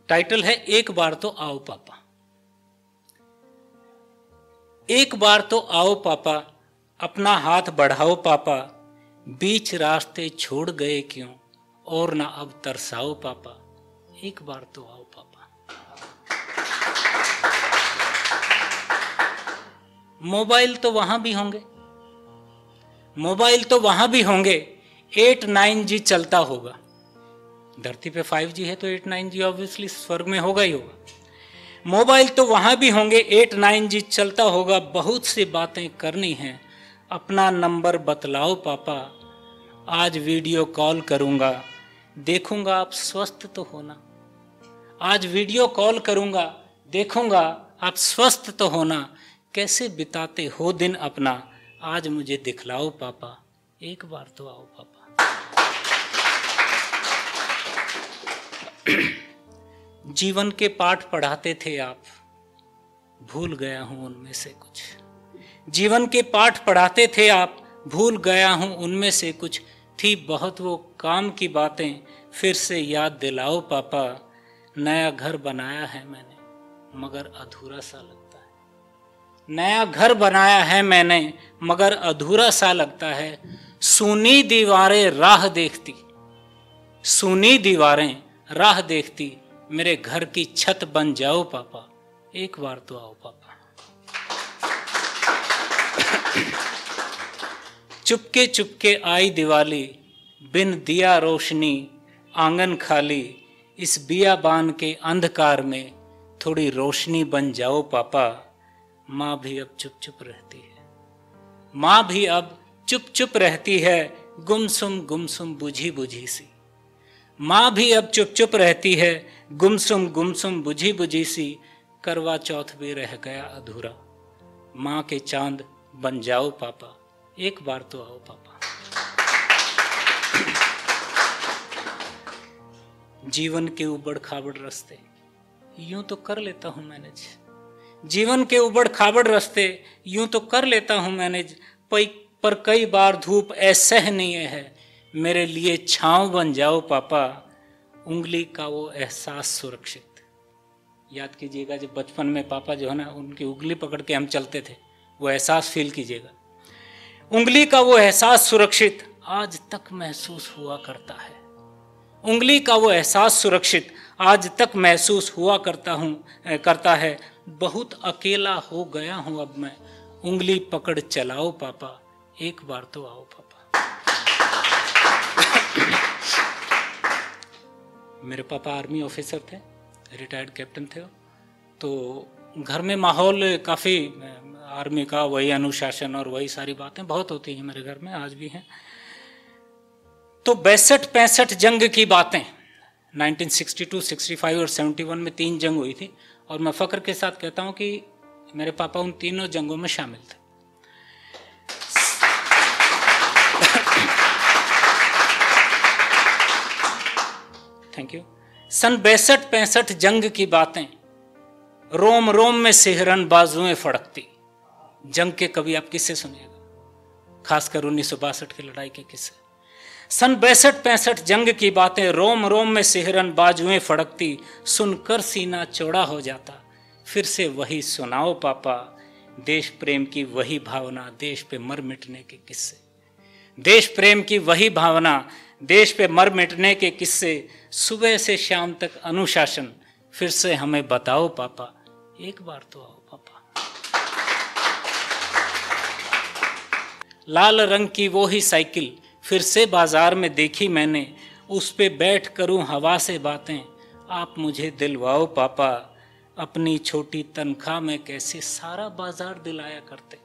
Title है एक बार तो आओ पापा। एक बार तो आओ पापा, अपना हाथ बढ़ाओ पापा, बीच रास्ते छोड़ गए क्यों, और ना अब तरसाओ पापा। एक बार तो आओ पापा। मोबाइल तो वहां भी होंगे, मोबाइल तो वहां भी होंगे, 8-9G चलता होगा। धरती पे 5G है तो 8-9G ऑब्वियसली स्वर्ग में होगा ही होगा। मोबाइल तो वहां भी होंगे, 8-9G चलता होगा। बहुत सी बातें करनी हैं, अपना नंबर बतलाओ पापा। आज वीडियो कॉल करूंगा, देखूंगा आप स्वस्थ तो होना। आज वीडियो कॉल करूंगा, देखूंगा आप स्वस्थ तो होना। कैसे बिताते हो दिन अपना, आज मुझे दिखलाओ पापा। एक बार तो आओ पापा। जीवन के पाठ पढ़ाते थे आप, भूल गया हूं उनमें से कुछ। जीवन के पाठ पढ़ाते थे आप, भूल गया हूं उनमें से कुछ। थी बहुत वो काम की बातें, फिर से याद दिलाओ पापा। नया घर बनाया है मैंने, मगर अधूरा सा लगता है। नया घर बनाया है मैंने, मगर अधूरा सा लगता है। सूनी दीवारें राह देखती, सूनी दीवारें राह देखती, मेरे घर की छत बन जाओ पापा। एक बार तो आओ पापा। चुपके चुपके आई दिवाली, बिन दिया रोशनी आंगन खाली। इस बियाबान के अंधकार में थोड़ी रोशनी बन जाओ पापा। माँ भी अब चुप चुप रहती है, माँ भी अब चुप चुप रहती है, गुमसुम बुझी बुझी सी। माँ भी अब चुप चुप रहती है, गुमसुम बुझी बुझी सी। करवा चौथ भी रह गया अधूरा, माँ के चांद बन जाओ पापा। एक बार तो आओ पापा। जीवन के उबड़ खाबड़ रास्ते यूं तो कर लेता हूं मैनेज, जीवन के उबड़ खाबड़ रास्ते यूं तो कर लेता हूं मैनेज। पर कई बार धूप असहनीय है, मेरे लिए छांव बन जाओ पापा। उंगली का वो एहसास सुरक्षित, याद कीजिएगा जब बचपन में पापा जो है ना उनकी उंगली पकड़ के हम चलते थे, वो एहसास फील कीजिएगा। उंगली का वो एहसास सुरक्षित आज तक महसूस हुआ करता है। उंगली का वो एहसास सुरक्षित आज तक महसूस हुआ करता है। बहुत अकेला हो गया हूं अब मैं, उंगली पकड़ चलाओ पापा। एक बार तो आओ पापा। मेरे पापा आर्मी ऑफिसर थे, रिटायर्ड कैप्टन थे। तो घर में माहौल काफ़ी आर्मी का, वही अनुशासन और वही सारी बातें बहुत होती हैं मेरे घर में, आज भी हैं। तो 62-65 जंग की बातें, 1962, 65 और 71 में 3 जंग हुई थी। और मैं फख्र के साथ कहता हूँ कि मेरे पापा उन तीनों जंगों में शामिल थे। Thank you. सन 62-65 जंग की बातें, रोम रोम में सिहरन बाजुएं फड़कती। जंग के कभी आप किस्से सुनिएगा, खासकर 1962 की लड़ाई के किस्से। सन 62-65 जंग की बातें, रोम रोम में सिहरन बाजुएं फड़कती। सुनकर सीना चौड़ा हो जाता, फिर से वही सुनाओ पापा। देश प्रेम की वही भावना, देश पे मर मिटने के किस्से। देश प्रेम की वही भावना, देश पे मर मिटने के किस्से। सुबह से शाम तक अनुशासन, फिर से हमें बताओ पापा। एक बार तो आओ पापा। लाल रंग की वो ही साइकिल फिर से बाजार में देखी मैंने, उस पे बैठ करूं हवा से बातें। आप मुझे दिलवाओ पापा। अपनी छोटी तनख्वाह में कैसे सारा बाजार दिलाया करते,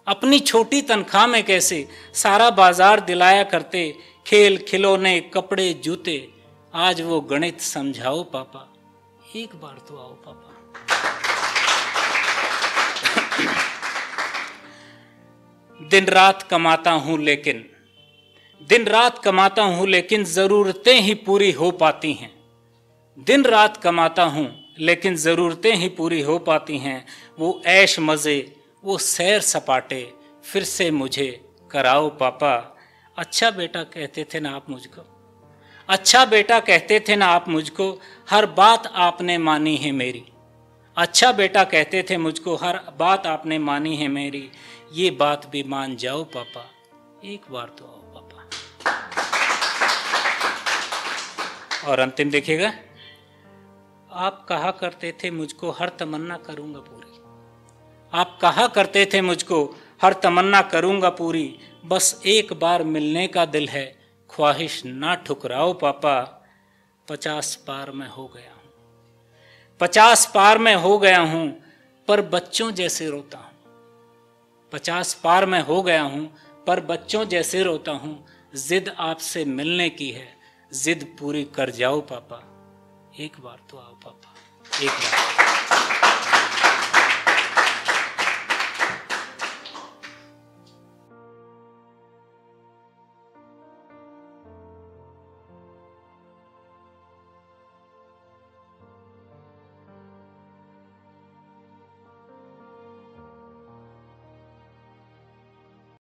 अपनी छोटी तनख्वाह में कैसे सारा बाजार दिलाया करते। खेल खिलौने कपड़े जूते, आज वो गणित समझाओ पापा। एक बार तो आओ पापा। दिन रात कमाता हूं लेकिन, दिन रात कमाता हूं लेकिन जरूरतें ही पूरी हो पाती हैं। दिन रात कमाता हूं लेकिन जरूरतें ही पूरी हो पाती हैं। वो ऐश मजे, वो सैर सपाटे, फिर से मुझे कराओ पापा। अच्छा बेटा कहते थे ना आप मुझको, अच्छा बेटा कहते थे ना आप मुझको, हर बात आपने मानी है मेरी। अच्छा बेटा कहते थे मुझको, हर बात आपने मानी है मेरी। ये बात भी मान जाओ पापा, एक बार तो आओ पापा। और अंतिम देखिएगा, आप कहा करते थे मुझको हर तमन्ना करूंगा पूरी। आप कहा करते थे मुझको हर तमन्ना करूंगा पूरी। बस एक बार मिलने का दिल है, ख्वाहिश ना ठुकराओ पापा। 50 पार में हो गया हूं, 50 पार में हो गया हूं, पर बच्चों जैसे रोता हूं। 50 पार में हो गया हूं, पर बच्चों जैसे रोता हूं। जिद आपसे मिलने की है, जिद पूरी कर जाओ पापा, एक बार तो आओ पापा, एक बार।